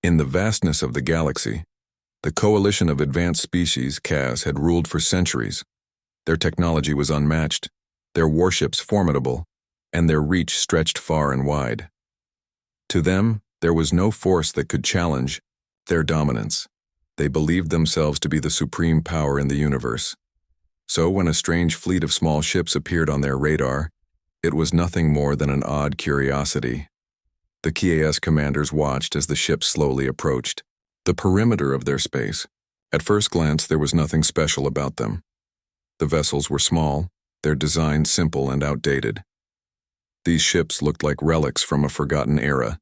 In the vastness of the galaxy, the coalition of advanced species, CAS, had ruled for centuries. Their technology was unmatched, their warships formidable, and their reach stretched far and wide. To them, there was no force that could challenge their dominance. They believed themselves to be the supreme power in the universe. So when a strange fleet of small ships appeared on their radar, it was nothing more than an odd curiosity. The KAS commanders watched as the ships slowly approached the perimeter of their space. At first glance, there was nothing special about them. The vessels were small, their design simple and outdated. These ships looked like relics from a forgotten era,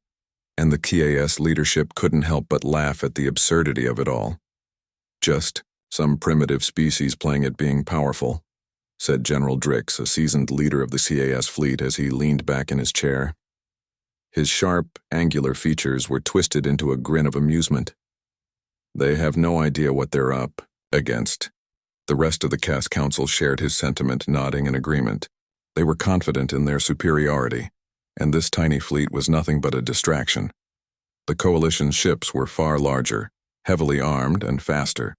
and the KAS leadership couldn't help but laugh at the absurdity of it all. Just some primitive species playing at being powerful, said General Drix, a seasoned leader of the CAS fleet, as he leaned back in his chair. His sharp, angular features were twisted into a grin of amusement. They have no idea what they're up against. The rest of the CAS Council shared his sentiment, nodding in agreement. They were confident in their superiority, and this tiny fleet was nothing but a distraction. The coalition's ships were far larger, heavily armed, and faster.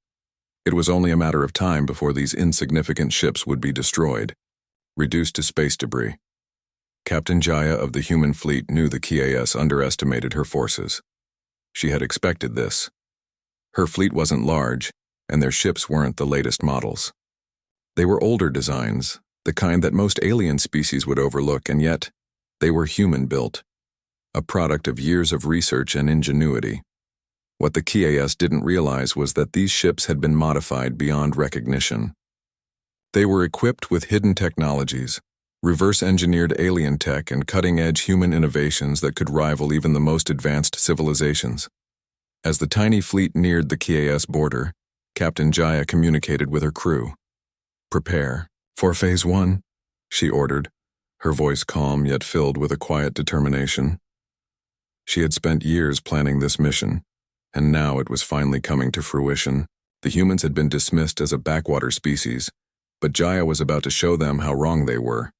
It was only a matter of time before these insignificant ships would be destroyed, reduced to space debris. Captain Jaya of the human fleet knew the KAS underestimated her forces. She had expected this. Her fleet wasn't large, and their ships weren't the latest models. They were older designs, the kind that most alien species would overlook, and yet they were human-built, a product of years of research and ingenuity. What the KAS didn't realize was that these ships had been modified beyond recognition. They were equipped with hidden technologies, reverse-engineered alien tech, and cutting-edge human innovations that could rival even the most advanced civilizations. As the tiny fleet neared the KAS border, Captain Jaya communicated with her crew. "Prepare for Phase 1, she ordered, her voice calm yet filled with a quiet determination. She had spent years planning this mission, and now it was finally coming to fruition. The humans had been dismissed as a backwater species, but Jaya was about to show them how wrong they were.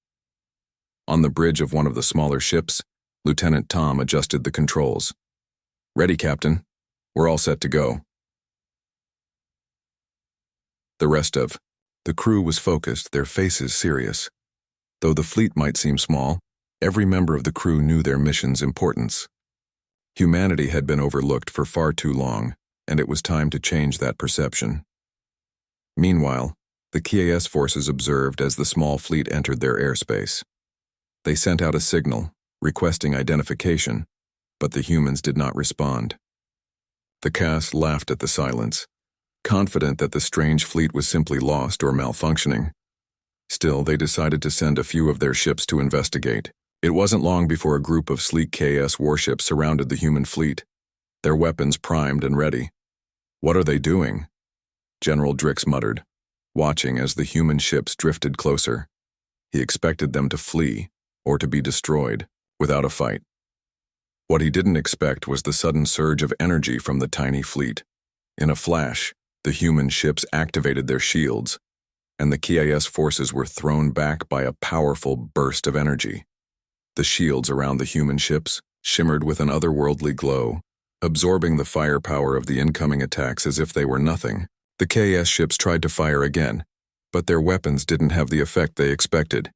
On the bridge of one of the smaller ships, Lieutenant Tom adjusted the controls. "Ready, Captain. We're all set to go." The rest of the crew was focused, their faces serious. Though the fleet might seem small, every member of the crew knew their mission's importance. Humanity had been overlooked for far too long, and it was time to change that perception. Meanwhile, the KAS forces observed as the small fleet entered their airspace. They sent out a signal, requesting identification, but the humans did not respond. The CAS laughed at the silence, confident that the strange fleet was simply lost or malfunctioning. Still, they decided to send a few of their ships to investigate. It wasn't long before a group of sleek KAS warships surrounded the human fleet, their weapons primed and ready. "What are they doing?" General Drix muttered, watching as the human ships drifted closer. He expected them to flee, or to be destroyed, without a fight. What he didn't expect was the sudden surge of energy from the tiny fleet. In a flash, the human ships activated their shields, and the KAS forces were thrown back by a powerful burst of energy. The shields around the human ships shimmered with an otherworldly glow, absorbing the firepower of the incoming attacks as if they were nothing. The KAS ships tried to fire again, but their weapons didn't have the effect they expected.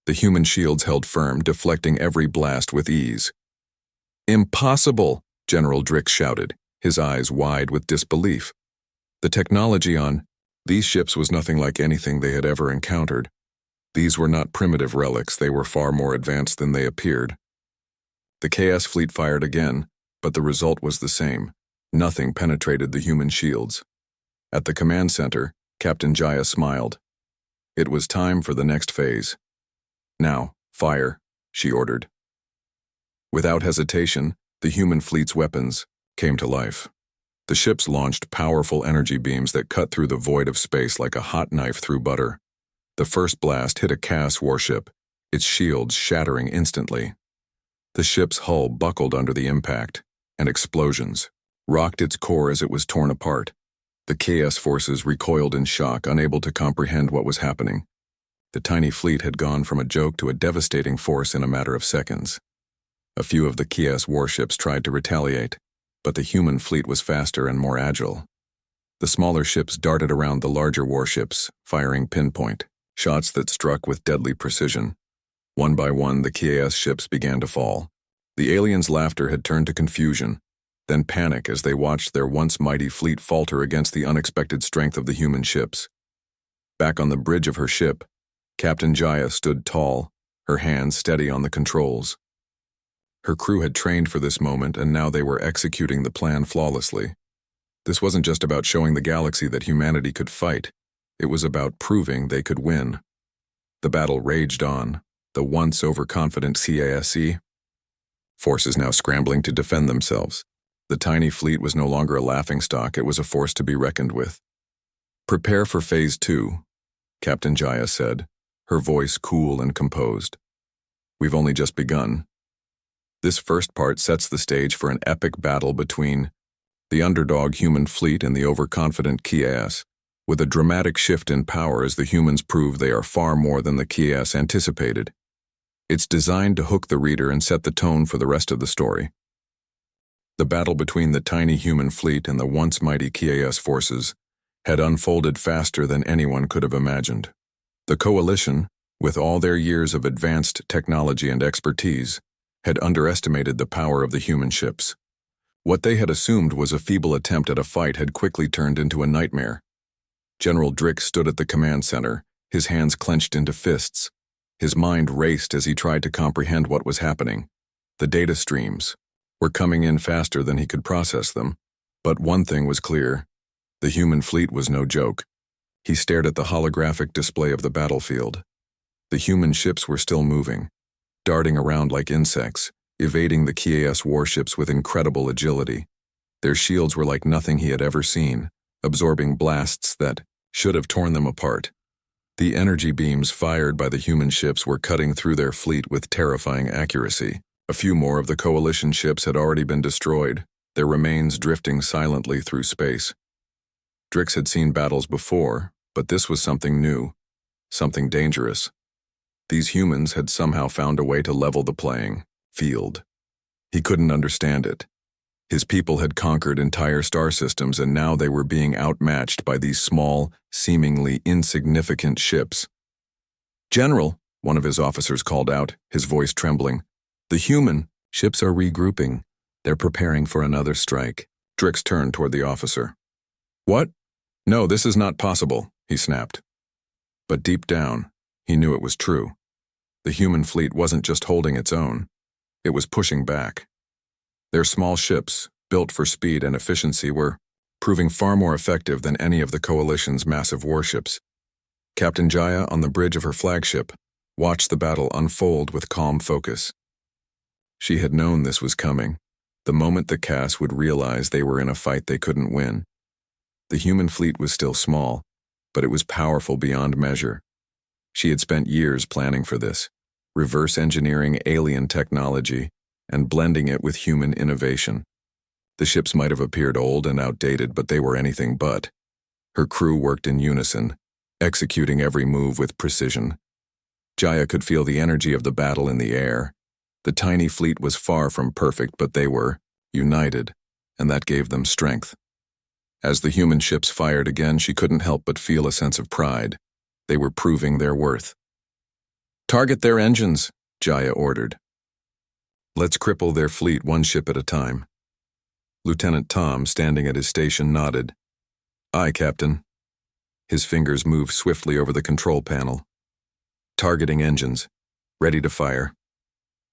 The human shields held firm, deflecting every blast with ease. "Impossible!" General Drix shouted, his eyes wide with disbelief. The technology on these ships was nothing like anything they had ever encountered. These were not primitive relics, they were far more advanced than they appeared. The KAS fleet fired again, but the result was the same. Nothing penetrated the human shields. At the command center, Captain Jaya smiled. It was time for the next phase. "Now, fire," she ordered. Without hesitation, the human fleet's weapons came to life. The ships launched powerful energy beams that cut through the void of space like a hot knife through butter. The first blast hit a CAS warship, its shields shattering instantly. The ship's hull buckled under the impact, and explosions rocked its core as it was torn apart. The KAS forces recoiled in shock, unable to comprehend what was happening. The tiny fleet had gone from a joke to a devastating force in a matter of seconds. A few of the KAS warships tried to retaliate, but the human fleet was faster and more agile. The smaller ships darted around the larger warships, firing pinpoint shots that struck with deadly precision. One by one, the KAS ships began to fall. The aliens' laughter had turned to confusion, then panic as they watched their once mighty fleet falter against the unexpected strength of the human ships. Back on the bridge of her ship, Captain Jaya stood tall, her hands steady on the controls. Her crew had trained for this moment, and now they were executing the plan flawlessly. This wasn't just about showing the galaxy that humanity could fight. It was about proving they could win. The battle raged on, the once overconfident CASE forces now scrambling to defend themselves. The tiny fleet was no longer a laughingstock, it was a force to be reckoned with. "Prepare for Phase 2, Captain Jaya said, her voice cool and composed. "We've only just begun." This first part sets the stage for an epic battle between the underdog human fleet and the overconfident KAS, with a dramatic shift in power as the humans prove they are far more than the KAS anticipated. It's designed to hook the reader and set the tone for the rest of the story. The battle between the tiny human fleet and the once mighty KAS forces had unfolded faster than anyone could have imagined. The coalition, with all their years of advanced technology and expertise, had underestimated the power of the human ships. What they had assumed was a feeble attempt at a fight had quickly turned into a nightmare. General Drix stood at the command center, his hands clenched into fists. His mind raced as he tried to comprehend what was happening. The data streams were coming in faster than he could process them. But one thing was clear: the human fleet was no joke. He stared at the holographic display of the battlefield. The human ships were still moving, darting around like insects, evading the KAS warships with incredible agility. Their shields were like nothing he had ever seen, absorbing blasts that should have torn them apart. The energy beams fired by the human ships were cutting through their fleet with terrifying accuracy. A few more of the coalition ships had already been destroyed, their remains drifting silently through space. Drix had seen battles before, but this was something new, something dangerous. These humans had somehow found a way to level the playing field. He couldn't understand it. His people had conquered entire star systems, and now they were being outmatched by these small, seemingly insignificant ships. "General," one of his officers called out, his voice trembling, "the human ships are regrouping. They're preparing for another strike." Drix turned toward the officer. "What? No, this is not possible," he snapped. But deep down, he knew it was true. The human fleet wasn't just holding its own. It was pushing back. Their small ships, built for speed and efficiency, were proving far more effective than any of the coalition's massive warships. Captain Jaya, on the bridge of her flagship, watched the battle unfold with calm focus. She had known this was coming, the moment the KAS would realize they were in a fight they couldn't win. The human fleet was still small, but it was powerful beyond measure. She had spent years planning for this, reverse engineering alien technology and blending it with human innovation. The ships might have appeared old and outdated, but they were anything but. Her crew worked in unison, executing every move with precision. Jaya could feel the energy of the battle in the air. The tiny fleet was far from perfect, but they were united, and that gave them strength. As the human ships fired again, she couldn't help but feel a sense of pride. They were proving their worth. "Target their engines," Jaya ordered. "Let's cripple their fleet one ship at a time." Lieutenant Tom, standing at his station, nodded. "Aye, Captain." His fingers moved swiftly over the control panel. Targeting engines, ready to fire.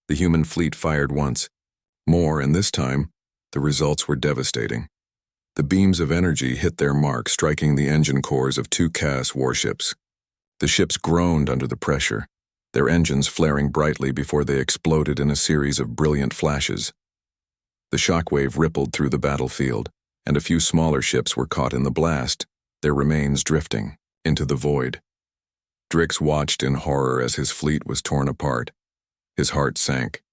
The human fleet fired once. More, and this time, the results were devastating. The beams of energy hit their mark, striking the engine cores of 2 KAS warships. The ships groaned under the pressure, their engines flaring brightly before they exploded in a series of brilliant flashes. The shockwave rippled through the battlefield, and a few smaller ships were caught in the blast, their remains drifting into the void. Drix watched in horror as his fleet was torn apart. His heart sank.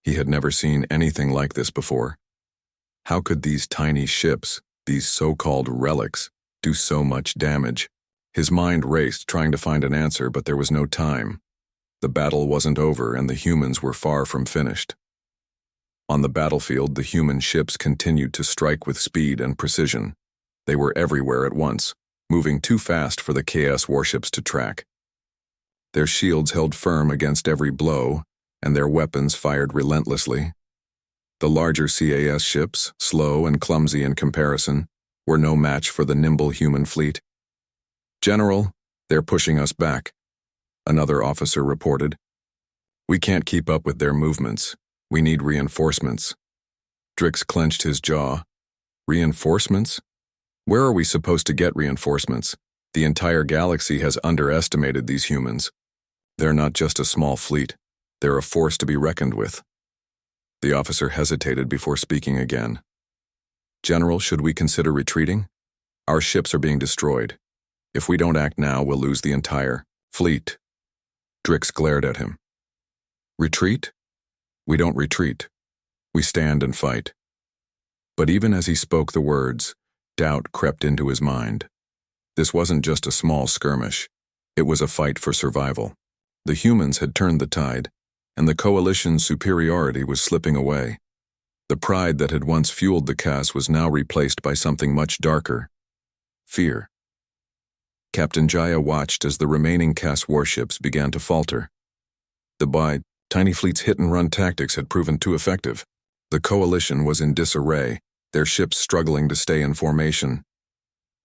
He had never seen anything like this before. How could these tiny ships, these so-called relics, do so much damage? His mind raced, trying to find an answer, but there was no time. The battle wasn't over, and the humans were far from finished. On the battlefield, the human ships continued to strike with speed and precision. They were everywhere at once, moving too fast for the KS warships to track. Their shields held firm against every blow, and their weapons fired relentlessly. The larger CAS ships, slow and clumsy in comparison, were no match for the nimble human fleet. "General, they're pushing us back," another officer reported. "We can't keep up with their movements. We need reinforcements." Drix clenched his jaw. "Reinforcements? Where are we supposed to get reinforcements? The entire galaxy has underestimated these humans. They're not just a small fleet. They're a force to be reckoned with." The officer hesitated before speaking again. "General, should we consider retreating? Our ships are being destroyed. If we don't act now, we'll lose the entire fleet." Drix glared at him. "Retreat? We don't retreat. We stand and fight." But even as he spoke the words, doubt crept into his mind. This wasn't just a small skirmish. It was a fight for survival. The humans had turned the tide, and the coalition's superiority was slipping away. The pride that had once fueled the CAS was now replaced by something much darker: fear. Captain Jaya watched as the remaining CAS warships began to falter. The tiny fleet's hit-and-run tactics had proven too effective. The coalition was in disarray, their ships struggling to stay in formation.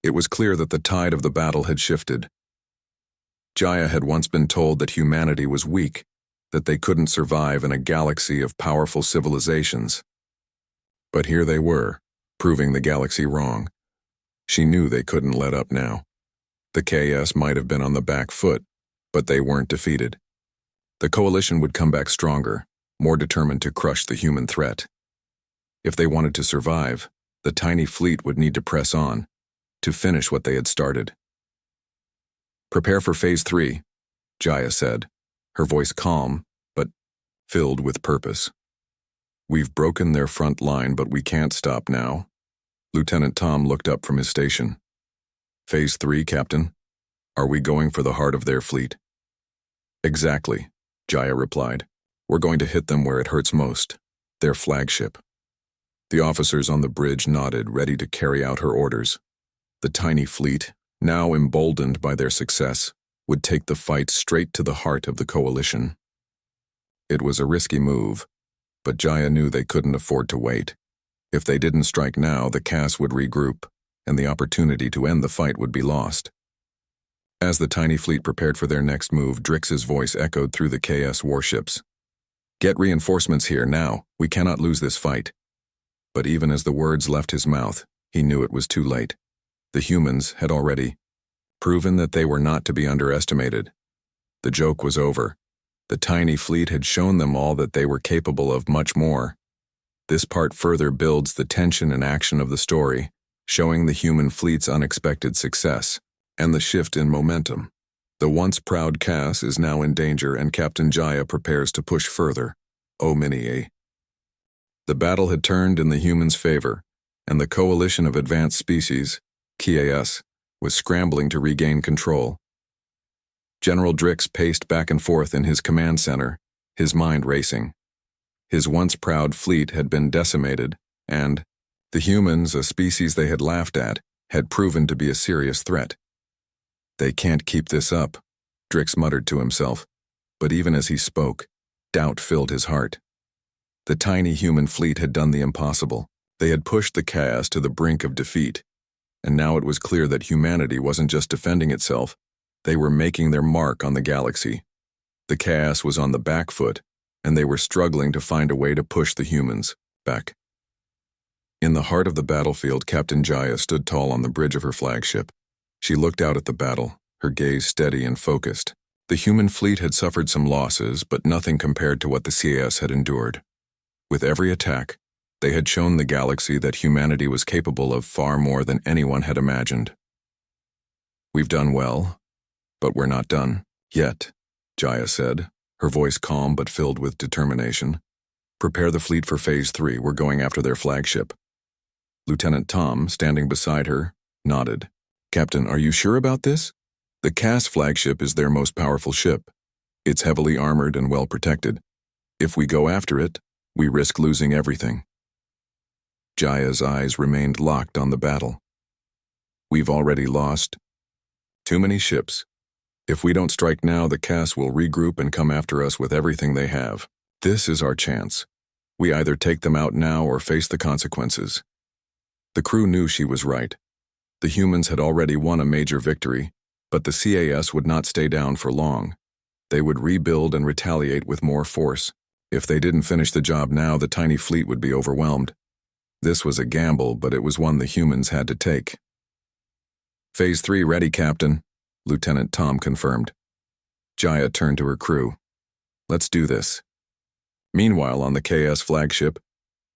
It was clear that the tide of the battle had shifted. Jaya had once been told that humanity was weak, that they couldn't survive in a galaxy of powerful civilizations. But here they were, proving the galaxy wrong. She knew they couldn't let up now. The KS might have been on the back foot, but they weren't defeated. The coalition would come back stronger, more determined to crush the human threat. If they wanted to survive, the tiny fleet would need to press on, to finish what they had started. "Prepare for Phase 3, Jaya said, her voice calm, but filled with purpose. "We've broken their front line, but we can't stop now." Lieutenant Tom looked up from his station. "Phase 3, Captain? Are we going for the heart of their fleet?" "Exactly," Jaya replied. "We're going to hit them where it hurts most, their flagship." The officers on the bridge nodded, ready to carry out her orders. The tiny fleet, now emboldened by their success, would take the fight straight to the heart of the coalition. It was a risky move, but Jaya knew they couldn't afford to wait. If they didn't strike now, the CAS would regroup, and the opportunity to end the fight would be lost. As the tiny fleet prepared for their next move, Drix's voice echoed through the KS warships. "Get reinforcements here now. We cannot lose this fight." But even as the words left his mouth, he knew it was too late. The humans had already proven that they were not to be underestimated. The joke was over. The tiny fleet had shown them all that they were capable of much more. This part further builds the tension and action of the story, showing the human fleet's unexpected success and the shift in momentum. The once proud CAS is now in danger, and Captain Jaya prepares to push further. The battle had turned in the humans' favor, and the coalition of advanced species, KAS, was scrambling to regain control. General Drix paced back and forth in his command center, his mind racing. His once proud fleet had been decimated, and the humans, a species they had laughed at, had proven to be a serious threat. "They can't keep this up," Drix muttered to himself, but even as he spoke, doubt filled his heart. The tiny human fleet had done the impossible. They had pushed the KAS to the brink of defeat, and now it was clear that humanity wasn't just defending itself, they were making their mark on the galaxy. The KAS was on the back foot, and they were struggling to find a way to push the humans back. In the heart of the battlefield, Captain Jaya stood tall on the bridge of her flagship. She looked out at the battle, her gaze steady and focused. The human fleet had suffered some losses, but nothing compared to what the CAS had endured. With every attack, they had shown the galaxy that humanity was capable of far more than anyone had imagined. "We've done well, but we're not done yet," Jaya said, her voice calm but filled with determination. "Prepare the fleet for Phase 3. We're going after their flagship." Lieutenant Tom, standing beside her, nodded. "Captain, are you sure about this? The CAS flagship is their most powerful ship. It's heavily armored and well protected. If we go after it, We risk losing everything. Jaya's eyes remained locked on the battle. We've already lost too many ships. If we don't strike now, the Cass will regroup and come after us with everything they have. This is our chance. We either take them out now or face the consequences. The crew knew she was right. The humans had already won a major victory, but the CAS would not stay down for long. They would rebuild and retaliate with more force. If they didn't finish the job now, the tiny fleet would be overwhelmed. This was a gamble, but it was one the humans had to take. Phase 3 ready, Captain, Lieutenant Tom confirmed. Jaya turned to her crew. Let's do this. Meanwhile, on the KS flagship,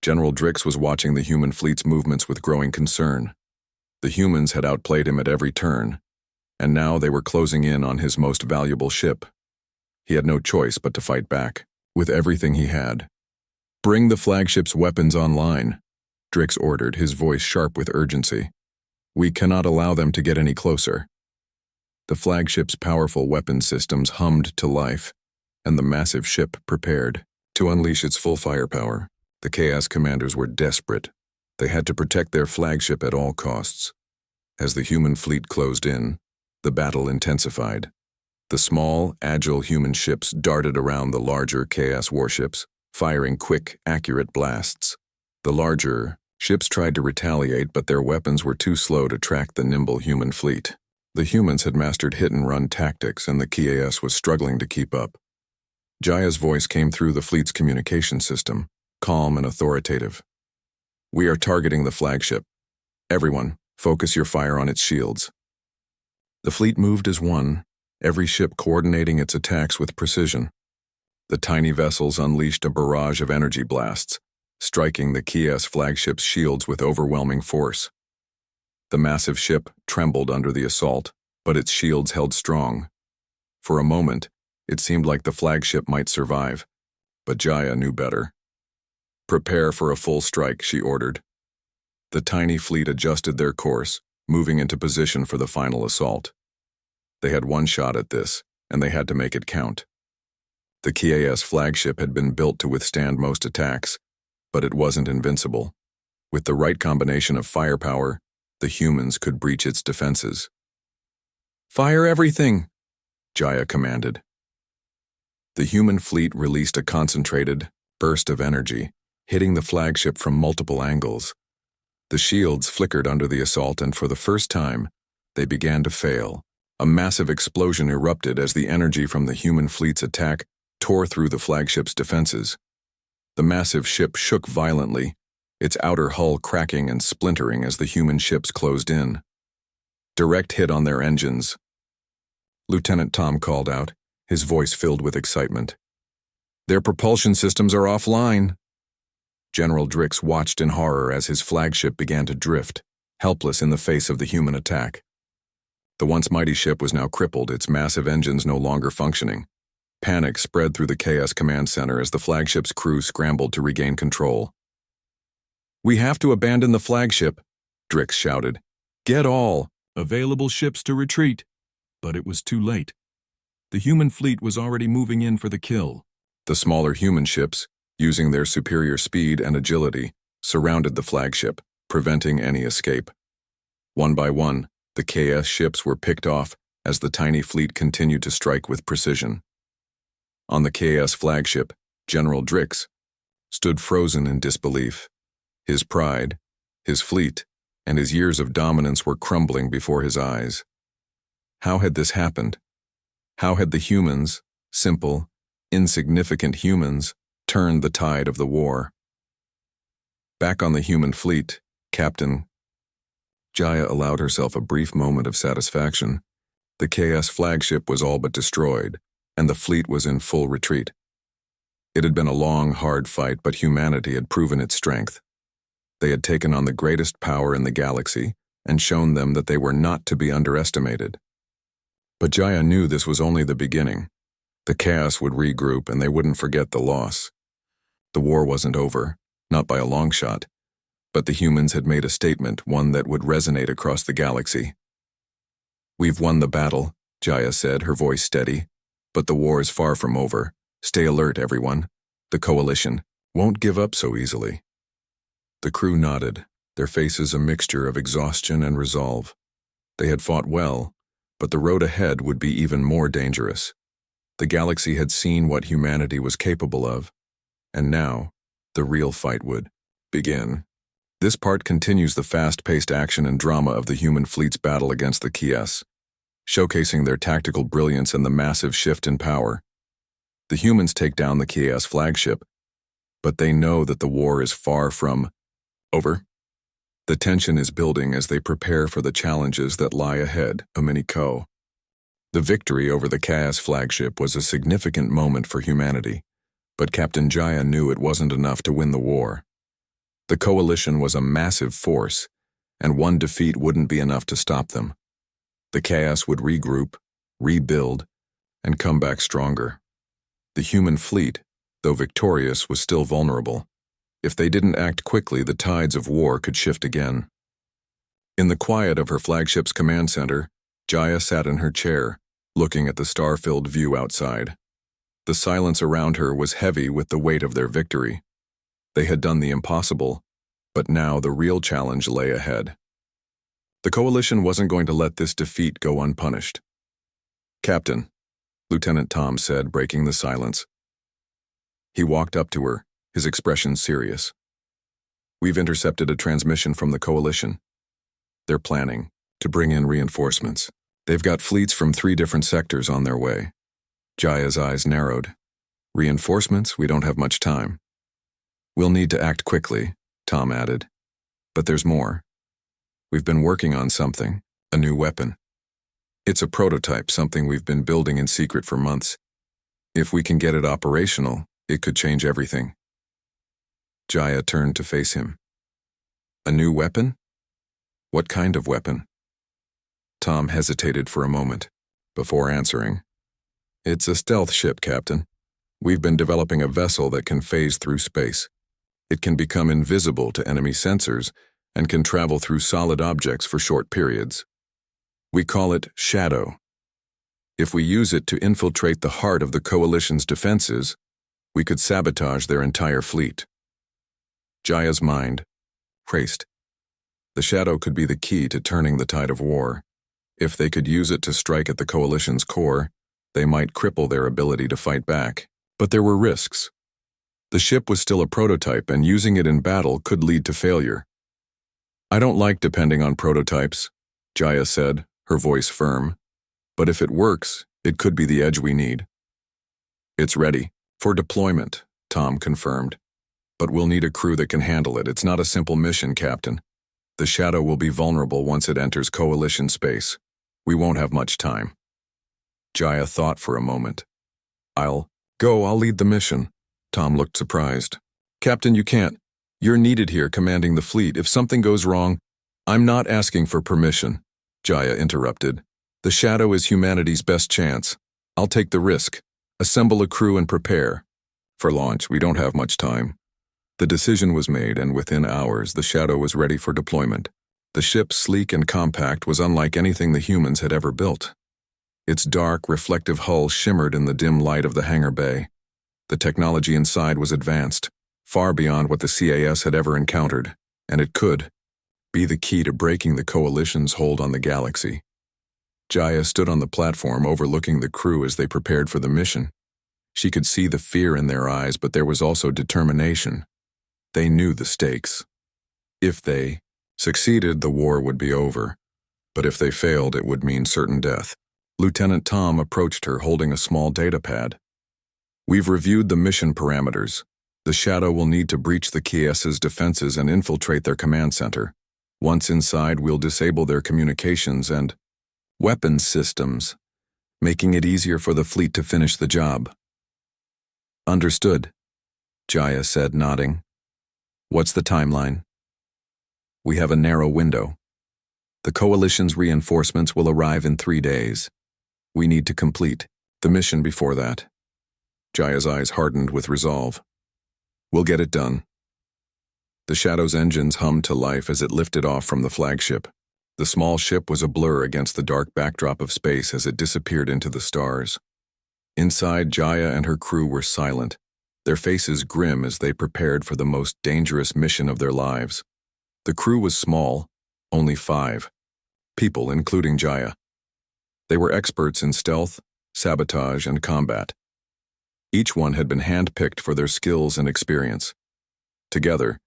General Drix was watching the human fleet's movements with growing concern. The humans had outplayed him at every turn, and now they were closing in on his most valuable ship. He had no choice but to fight back, with everything he had. Bring the flagship's weapons online, Drix ordered, his voice sharp with urgency. We cannot allow them to get any closer. The flagship's powerful weapon systems hummed to life, and the massive ship prepared to unleash its full firepower. The Chaos commanders were desperate. They had to protect their flagship at all costs. As the human fleet closed in, the battle intensified. The small, agile human ships darted around the larger Chaos warships, firing quick, accurate blasts. The larger ships tried to retaliate, but their weapons were too slow to track the nimble human fleet. The humans had mastered hit-and-run tactics, and the Chaos was struggling to keep up. Jaya's voice came through the fleet's communication system, calm and authoritative. We are targeting the flagship. Everyone, focus your fire on its shields. The fleet moved as one, every ship coordinating its attacks with precision. The tiny vessels unleashed a barrage of energy blasts, striking the Kias flagship's shields with overwhelming force. The massive ship trembled under the assault, but its shields held strong. For a moment, it seemed like the flagship might survive, but Jaya knew better. Prepare for a full strike, she ordered. The tiny fleet adjusted their course, moving into position for the final assault. They had one shot at this, and they had to make it count. The Kias flagship had been built to withstand most attacks, but it wasn't invincible. With the right combination of firepower, the humans could breach its defenses. Fire everything, Jaya commanded. The human fleet released a concentrated burst of energy, hitting the flagship from multiple angles. The shields flickered under the assault, and for the first time, they began to fail. A massive explosion erupted as the energy from the human fleet's attack tore through the flagship's defenses. The massive ship shook violently, its outer hull cracking and splintering as the human ships closed in. Direct hit on their engines, Lieutenant Tom called out, his voice filled with excitement. Their propulsion systems are offline. General Drix watched in horror as his flagship began to drift, helpless in the face of the human attack. The once mighty ship was now crippled, its massive engines no longer functioning. Panic spread through the Chaos Command Center as the flagship's crew scrambled to regain control. We have to abandon the flagship, Drix shouted. Get all available ships to retreat. But it was too late. The human fleet was already moving in for the kill. The smaller human ships, using their superior speed and agility, surrounded the flagship, preventing any escape. One by one, the KS ships were picked off as the tiny fleet continued to strike with precision. On the KS flagship, General Drix stood frozen in disbelief. His pride, his fleet, and his years of dominance were crumbling before his eyes. How had this happened? How had the humans, simple, insignificant humans, turned the tide of the war? Back on the human fleet, Captain Jaya allowed herself a brief moment of satisfaction. The KS flagship was all but destroyed, and the fleet was in full retreat. It had been a long, hard fight, but humanity had proven its strength. They had taken on the greatest power in the galaxy and shown them that they were not to be underestimated. But Jaya knew this was only the beginning. The Chaos would regroup, and they wouldn't forget the loss. The war wasn't over, not by a long shot, but the humans had made a statement, one that would resonate across the galaxy. We've won the battle, Jaya said, her voice steady. But the war is far from over. Stay alert, everyone. The Coalition, Won't give up so easily. The crew nodded, their faces a mixture of exhaustion and resolve. They had fought well, but the road ahead would be even more dangerous. The galaxy had seen what humanity was capable of, and now, the real fight would begin. This part continues the fast-paced action and drama of the human fleet's battle against the Kies, showcasing their tactical brilliance and the massive shift in power. The humans take down the Kies flagship, but they know that the war is far from over. The tension is building as they prepare for the challenges that lie ahead, Aminico. The victory over the Kies flagship was a significant moment for humanity, but Captain Jaya knew it wasn't enough to win the war. The coalition was a massive force, and one defeat wouldn't be enough to stop them. The Kies would regroup, rebuild, and come back stronger. The human fleet, though victorious, was still vulnerable. If they didn't act quickly, the tides of war could shift again. In the quiet of her flagship's command center, Jaya sat in her chair, looking at the star-filled view outside. The silence around her was heavy with the weight of their victory. They had done the impossible, but now the real challenge lay ahead. The coalition wasn't going to let this defeat go unpunished. "Captain," Lieutenant Tom said, breaking the silence. He walked up to her, his expression serious. "We've intercepted a transmission from the coalition. They're planning to bring in reinforcements. They've got fleets from 3 different sectors on their way." Jaya's eyes narrowed. "Reinforcements? We don't have much time." "We'll need to act quickly," Tom added. "But there's more. We've been working on something, a new weapon. It's a prototype, something we've been building in secret for months. If we can get it operational, it could change everything." Jaya turned to face him. "A new weapon? What kind of weapon?" Tom hesitated for a moment, before answering. "It's a stealth ship, Captain. We've been developing a vessel that can phase through space. It can become invisible to enemy sensors and can travel through solid objects for short periods. We call it Shadow. If we use it to infiltrate the heart of the Coalition's defenses, we could sabotage their entire fleet." Jaya's mind raced. The Shadow could be the key to turning the tide of war. If they could use it to strike at the Coalition's core, they might cripple their ability to fight back. But there were risks. The ship was still a prototype, and using it in battle could lead to failure. "I don't like depending on prototypes," Jaya said, her voice firm. "But if it works, it could be the edge we need." "It's ready for deployment," Tom confirmed. "But we'll need a crew that can handle it. It's not a simple mission, Captain. The Shadow will be vulnerable once it enters Coalition space. We won't have much time." Jaya thought for a moment. I'll lead the mission." Tom looked surprised. "Captain, you can't. You're needed here commanding the fleet. If something goes wrong—" "I'm not asking for permission," Jaya interrupted. "The Shadow is humanity's best chance. I'll take the risk. Assemble a crew and prepare. For launch, we don't have much time." The decision was made, and within hours, the Shadow was ready for deployment. The ship, sleek and compact, was unlike anything the humans had ever built. Its dark, reflective hull shimmered in the dim light of the hangar bay. The technology inside was advanced, far beyond what the CAS had ever encountered, and it could be the key to breaking the Coalition's hold on the galaxy. Jaya stood on the platform overlooking the crew as they prepared for the mission. She could see the fear in their eyes, but there was also determination. They knew the stakes. If they succeeded, the war would be over, but if they failed, it would mean certain death. Lieutenant Tom approached her holding a small data pad. "We've reviewed the mission parameters. The Shadow will need to breach the Kies's defenses and infiltrate their command center. Once inside, we'll disable their communications and weapons systems, making it easier for the fleet to finish the job." "Understood," Jaya said, nodding. "What's the timeline?" "We have a narrow window. The Coalition's reinforcements will arrive in 3 days. We need to complete the mission before that." Jaya's eyes hardened with resolve. "We'll get it done." The Shadow's engines hummed to life as it lifted off from the flagship. The small ship was a blur against the dark backdrop of space as it disappeared into the stars. Inside, Jaya and her crew were silent, their faces grim as they prepared for the most dangerous mission of their lives. The crew was small, only 5 people, including Jaya. They were experts in stealth, sabotage, and combat. Each one had been handpicked for their skills and experience. Together,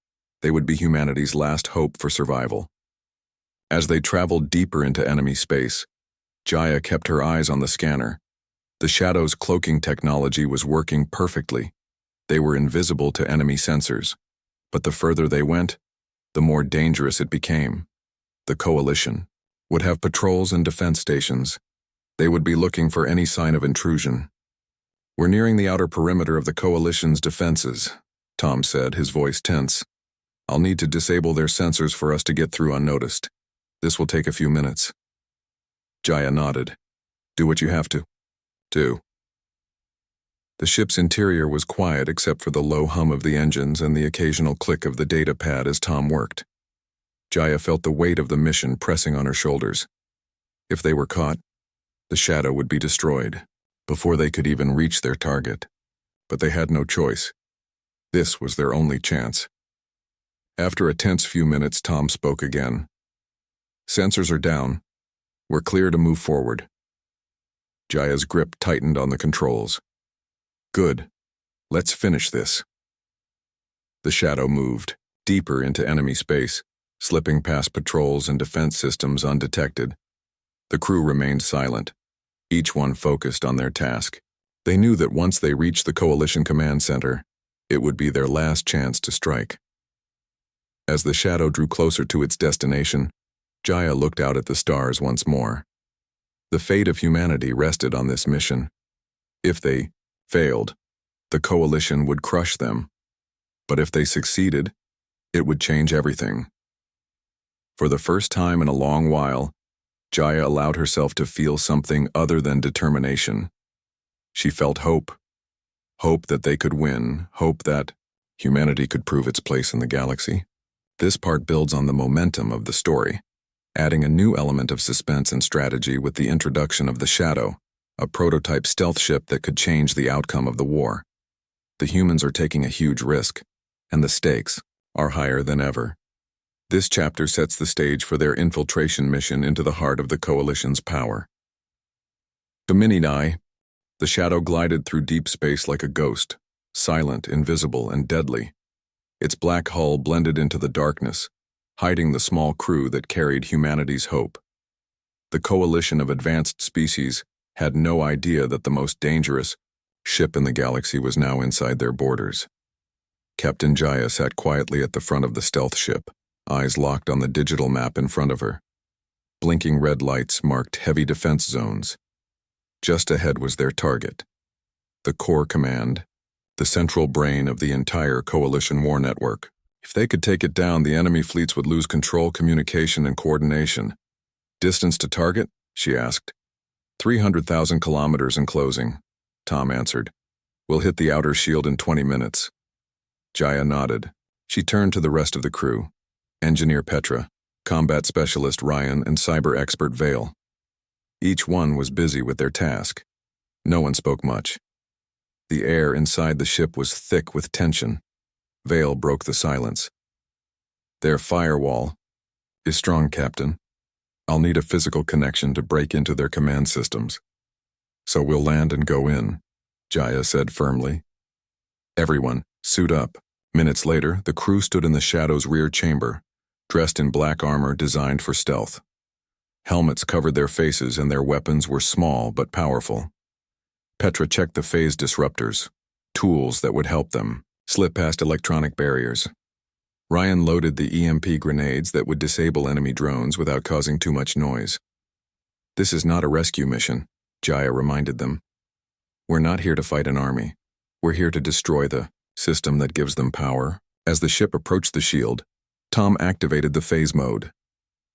they would be humanity's last hope for survival. As they traveled deeper into enemy space, Jaya kept her eyes on the scanner. The Shadow's cloaking technology was working perfectly. They were invisible to enemy sensors, but the further they went, the more dangerous it became. The Coalition would have patrols and defense stations. They would be looking for any sign of intrusion. "We're nearing the outer perimeter of the Coalition's defenses," Tom said, his voice tense. "I'll need to disable their sensors for us to get through unnoticed. This will take a few minutes." Jaya nodded. "Do what you have to. Do." The ship's interior was quiet except for the low hum of the engines and the occasional click of the data pad as Tom worked. Jaya felt the weight of the mission pressing on her shoulders. If they were caught, the Shadow would be destroyed before they could even reach their target. But they had no choice. This was their only chance. After a tense few minutes, Tom spoke again. "Sensors are down. We're clear to move forward." Jaya's grip tightened on the controls. "Good. Let's finish this." The Shadow moved deeper into enemy space, slipping past patrols and defense systems undetected. The crew remained silent, each one focused on their task. They knew that once they reached the Coalition Command Center, it would be their last chance to strike. As the Shadow drew closer to its destination, Jaya looked out at the stars once more. The fate of humanity rested on this mission. If they failed, the Coalition would crush them. But if they succeeded, it would change everything. For the first time in a long while, Jaya allowed herself to feel something other than determination. She felt hope. Hope that they could win, hope that humanity could prove its place in the galaxy. This part builds on the momentum of the story, adding a new element of suspense and strategy with the introduction of the Shadow, a prototype stealth ship that could change the outcome of the war. The humans are taking a huge risk, and the stakes are higher than ever. This chapter sets the stage for their infiltration mission into the heart of the Coalition's power. Domini, the Shadow glided through deep space like a ghost, silent, invisible, and deadly. Its black hull blended into the darkness, hiding the small crew that carried humanity's hope. The Coalition of advanced species had no idea that the most dangerous ship in the galaxy was now inside their borders. Captain Jaya sat quietly at the front of the stealth ship, eyes locked on the digital map in front of her. Blinking red lights marked heavy defense zones. Just ahead was their target, the Core Command, the central brain of the entire Coalition war network. If they could take it down, the enemy fleets would lose control, communication, and coordination. "Distance to target?" she asked. 300,000 kilometers in closing, Tom answered. "We'll hit the outer shield in 20 minutes. Jaya nodded. She turned to the rest of the crew. Engineer Petra, combat specialist Ryan, and cyber expert Vale. Each one was busy with their task. No one spoke much. The air inside the ship was thick with tension. Vale broke the silence. "Their firewall is strong, Captain. I'll need a physical connection to break into their command systems. So we'll land and go in," Jaya said firmly. "Everyone, suit up." Minutes later, the crew stood in the Shadow's rear chamber, dressed in black armor designed for stealth. Helmets covered their faces and their weapons were small but powerful. Petra checked the phase disruptors, tools that would help them slip past electronic barriers. Ryan loaded the EMP grenades that would disable enemy drones without causing too much noise. "This is not a rescue mission," Jaya reminded them. "We're not here to fight an army. We're here to destroy the system that gives them power." As the ship approached the shield, Tom activated the phase mode.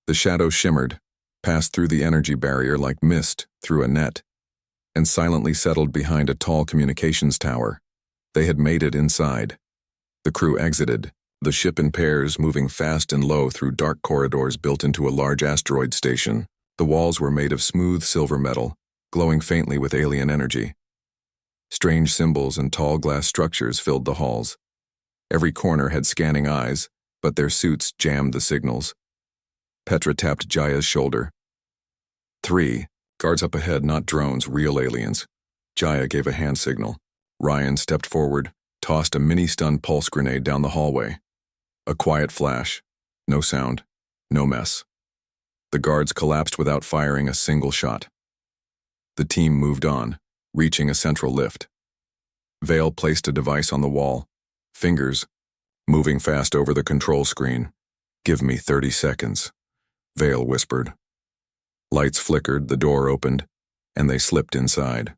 The Shadow shimmered, passed through the energy barrier like mist through a net, and silently settled behind a tall communications tower. They had made it inside. The crew exited, the ship in pairs moving fast and low through dark corridors built into a large asteroid station. The walls were made of smooth silver metal, glowing faintly with alien energy. Strange symbols and tall glass structures filled the halls. Every corner had scanning eyes, but their suits jammed the signals. Petra tapped Jaya's shoulder. 3. Guards up ahead, not drones, real aliens. Jaya gave a hand signal. Ryan stepped forward, tossed a mini-stun pulse grenade down the hallway. A quiet flash. No sound. No mess. The guards collapsed without firing a single shot. The team moved on, reaching a central lift. Vale placed a device on the wall. Fingers, moving fast over the control screen. "Give me 30 seconds," Vale whispered. Lights flickered, the door opened, and they slipped inside.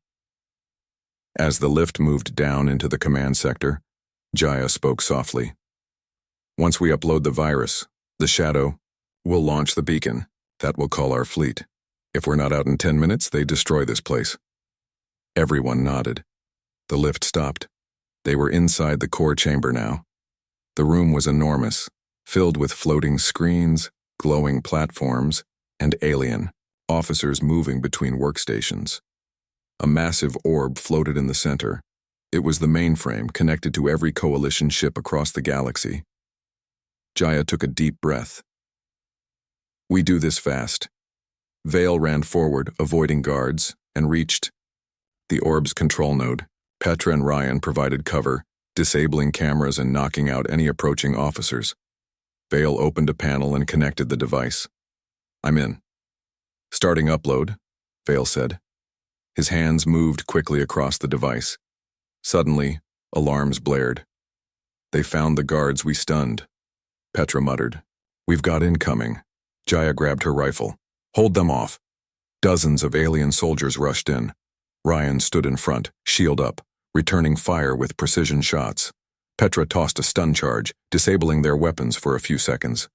As the lift moved down into the command sector, Jaya spoke softly. "Once we upload the virus, the shadow, we'll launch the beacon. That will call our fleet. If we're not out in 10 minutes, they destroy this place." Everyone nodded. The lift stopped. They were inside the core chamber now. The room was enormous, filled with floating screens, glowing platforms, and alien officers moving between workstations. A massive orb floated in the center. It was the mainframe connected to every coalition ship across the galaxy. Jaya took a deep breath. "We do this fast." Vale ran forward, avoiding guards, and reached the orb's control node. Petra and Ryan provided cover, disabling cameras and knocking out any approaching officers. Vale opened a panel and connected the device. "I'm in." "Starting upload," Vale said. His hands moved quickly across the device. Suddenly, alarms blared. "They found the guards we stunned," Petra muttered. "We've got incoming." Jaya grabbed her rifle. "Hold them off." Dozens of alien soldiers rushed in. Ryan stood in front, shield up, returning fire with precision shots. Petra tossed a stun charge, disabling their weapons for a few seconds.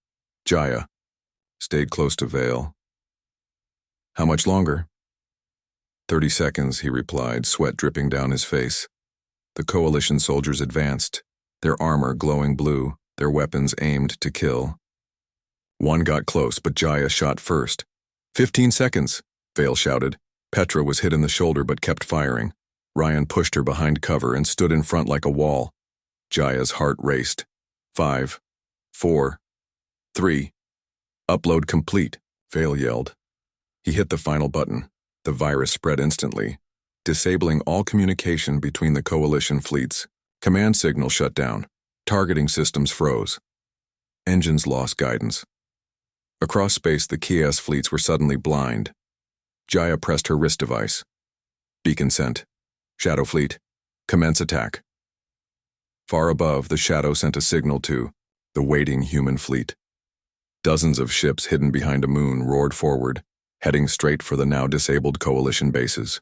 Jaya stayed close to Vale. "How much longer?" 30 seconds, he replied, sweat dripping down his face. The coalition soldiers advanced, their armor glowing blue, their weapons aimed to kill. One got close, but Jaya shot first. 15 seconds, Vale shouted. Petra was hit in the shoulder but kept firing. Ryan pushed her behind cover and stood in front like a wall. Jaya's heart raced. 5, 4, 3. "Upload complete," Vale yelled. He hit the final button. The virus spread instantly, disabling all communication between the coalition fleets. Command signal shut down. Targeting systems froze. Engines lost guidance. Across space, the Kias fleets were suddenly blind. Jaya pressed her wrist device. "Beacon sent. Shadow fleet, commence attack." Far above, the Shadow sent a signal to the waiting human fleet. Dozens of ships hidden behind a moon roared forward, heading straight for the now disabled coalition bases.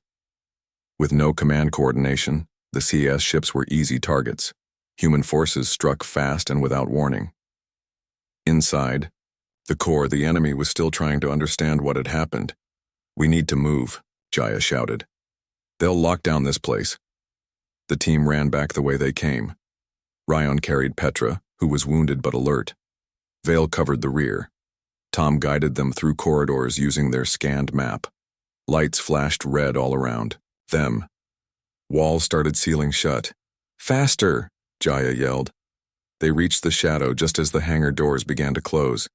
With no command coordination, the CS ships were easy targets. Human forces struck fast and without warning. Inside the core, the enemy was still trying to understand what had happened. "We need to move," Jaya shouted. "They'll lock down this place." The team ran back the way they came. Ryan carried Petra, who was wounded but alert. Vale covered the rear. Tom guided them through corridors using their scanned map. Lights flashed red all around them. Walls started sealing shut. "Faster!" Jaya yelled. They reached the Shadow just as the hangar doors began to close.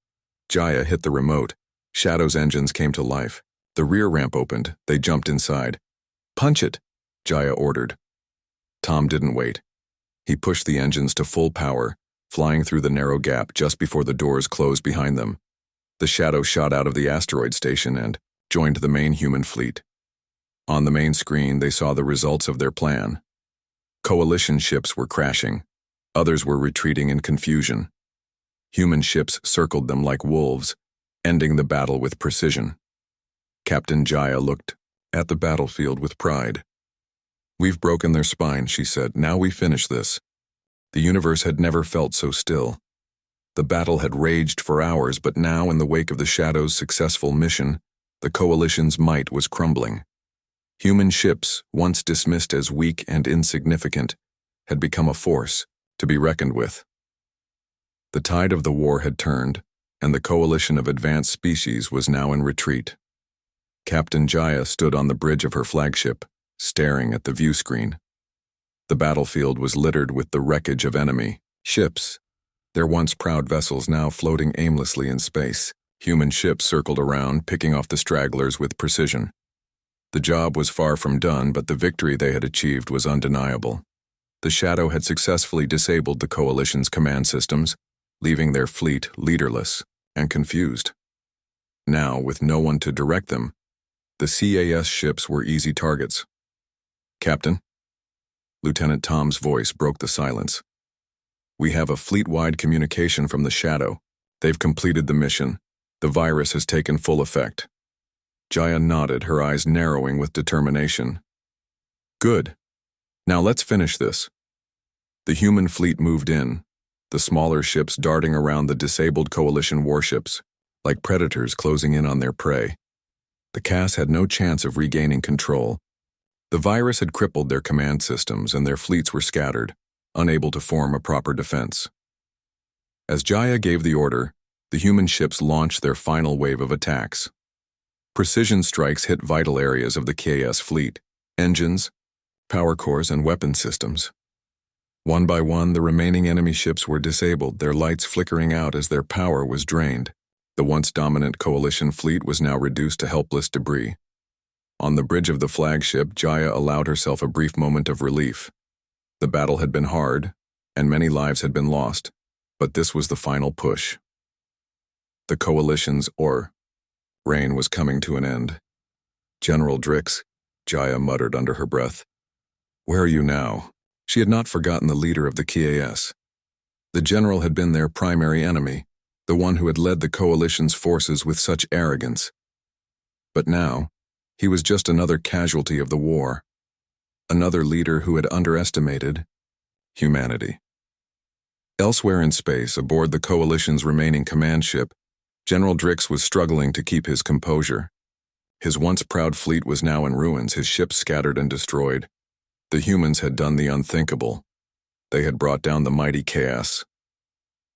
Jaya hit the remote. Shadow's engines came to life. The rear ramp opened. They jumped inside. "Punch it," Jaya ordered. Tom didn't wait. He pushed the engines to full power, flying through the narrow gap just before the doors closed behind them. The Shadow shot out of the asteroid station and joined the main human fleet. On the main screen, they saw the results of their plan. Coalition ships were crashing. Others were retreating in confusion. Human ships circled them like wolves, ending the battle with precision. Captain Jaya looked at the battlefield with pride. "We've broken their spine," she said. "Now we finish this." The universe had never felt so still. The battle had raged for hours, but now, in the wake of the Shadow's successful mission, the Coalition's might was crumbling. Human ships, once dismissed as weak and insignificant, had become a force to be reckoned with. The tide of the war had turned, and the coalition of advanced species was now in retreat. Captain Jaya stood on the bridge of her flagship, staring at the view screen. The battlefield was littered with the wreckage of enemy ships, their once proud vessels now floating aimlessly in space. Human ships circled around, picking off the stragglers with precision. The job was far from done, but the victory they had achieved was undeniable. The Shadow had successfully disabled the Coalition's command systems, leaving their fleet leaderless and confused. Now, with no one to direct them, the CAS ships were easy targets. "Captain?" Lieutenant Tom's voice broke the silence. "We have a fleet-wide communication from the Shadow. They've completed the mission. The virus has taken full effect." Jaya nodded, her eyes narrowing with determination. "Good. Now let's finish this." The human fleet moved in, the smaller ships darting around the disabled Coalition warships, like predators closing in on their prey. The CAS had no chance of regaining control. The virus had crippled their command systems, and their fleets were scattered, unable to form a proper defense. As Jaya gave the order, the human ships launched their final wave of attacks. Precision strikes hit vital areas of the KS fleet: engines, power cores, and weapon systems. One by one, the remaining enemy ships were disabled, their lights flickering out as their power was drained. The once dominant Coalition fleet was now reduced to helpless debris. On the bridge of the flagship, Jaya allowed herself a brief moment of relief. The battle had been hard, and many lives had been lost, but this was the final push. The Coalition's reign was coming to an end. "General Drix," Jaya muttered under her breath. "Where are you now?" She had not forgotten the leader of the KAS. The general had been their primary enemy, the one who had led the Coalition's forces with such arrogance. But now, he was just another casualty of the war, another leader who had underestimated humanity. Elsewhere in space, aboard the Coalition's remaining command ship, General Drix was struggling to keep his composure. His once proud fleet was now in ruins, his ships scattered and destroyed. The humans had done the unthinkable. They had brought down the mighty chaos.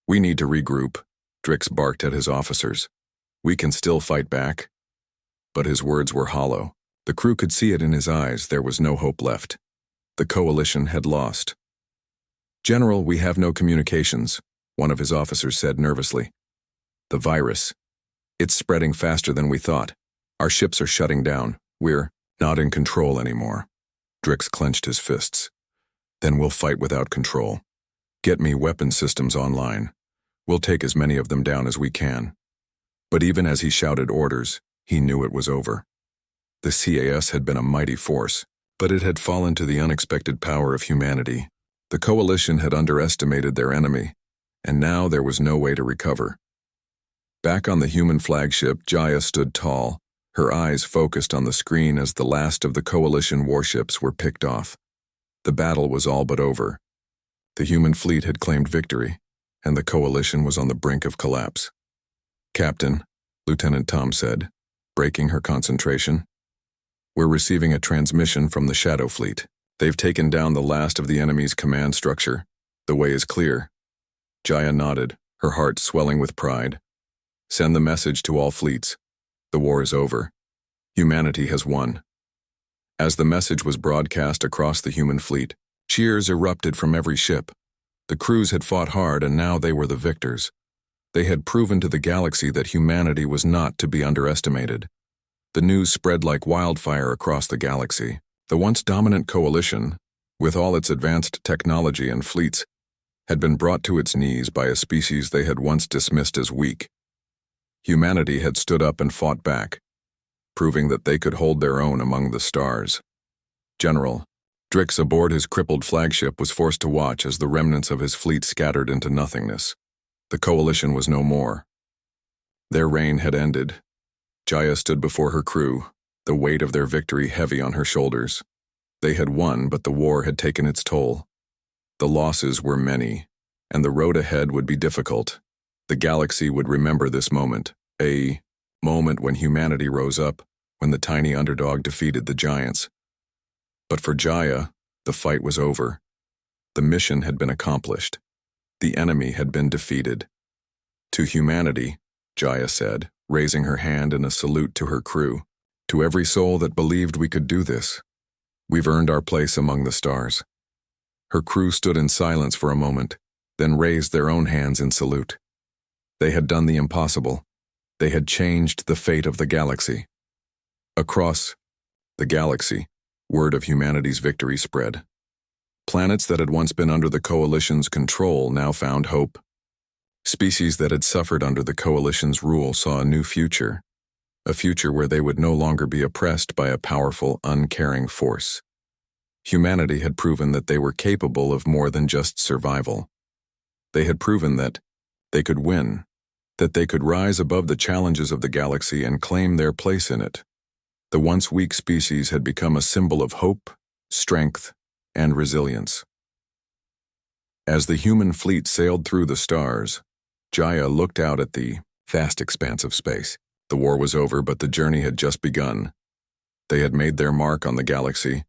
"We need to regroup," Drix barked at his officers. "We can still fight back." But his words were hollow. The crew could see it in his eyes. There was no hope left. The Coalition had lost. "General, we have no communications," one of his officers said nervously. "The virus. It's spreading faster than we thought. Our ships are shutting down. We're not in control anymore." Drix clenched his fists. "Then we'll fight without control. Get me weapon systems online. We'll take as many of them down as we can." But even as he shouted orders, he knew it was over. The CAS had been a mighty force, but it had fallen to the unexpected power of humanity. The Coalition had underestimated their enemy, and now there was no way to recover. Back on the human flagship, Jaya stood tall, her eyes focused on the screen as the last of the Coalition warships were picked off. The battle was all but over. The human fleet had claimed victory, and the Coalition was on the brink of collapse. "Captain," Lieutenant Tom said, breaking her concentration, "we're receiving a transmission from the Shadow Fleet. They've taken down the last of the enemy's command structure. The way is clear." Jaya nodded, her heart swelling with pride. "Send the message to all fleets. The war is over. Humanity has won." As the message was broadcast across the human fleet, cheers erupted from every ship. The crews had fought hard, and now they were the victors. They had proven to the galaxy that humanity was not to be underestimated. The news spread like wildfire across the galaxy. The once dominant Coalition, with all its advanced technology and fleets, had been brought to its knees by a species they had once dismissed as weak. Humanity had stood up and fought back, proving that they could hold their own among the stars. General Drix aboard his crippled flagship was forced to watch as the remnants of his fleet scattered into nothingness. The Coalition was no more. Their reign had ended. Jaya stood before her crew, the weight of their victory heavy on her shoulders. They had won, but the war had taken its toll. The losses were many, and the road ahead would be difficult. The galaxy would remember this moment, a moment when humanity rose up, when the tiny underdog defeated the giants. But for Jaya, the fight was over. The mission had been accomplished. The enemy had been defeated. "To humanity," Jaya said, raising her hand in a salute to her crew, "to every soul that believed we could do this. We've earned our place among the stars." Her crew stood in silence for a moment, then raised their own hands in salute. They had done the impossible. They had changed the fate of the galaxy. Across the galaxy, word of humanity's victory spread. Planets that had once been under the Coalition's control now found hope. Species that had suffered under the Coalition's rule saw a new future, a future where they would no longer be oppressed by a powerful, uncaring force. Humanity had proven that they were capable of more than just survival. They had proven that they could win, that they could rise above the challenges of the galaxy and claim their place in it. The once weak species had become a symbol of hope, strength, and resilience. As the human fleet sailed through the stars, Jaya looked out at the vast expanse of space. The war was over, but the journey had just begun. They had made their mark on the galaxy,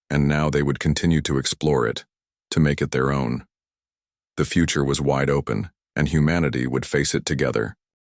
and now they would continue to explore it, to make it their own. The future was wide open, and humanity would face it together.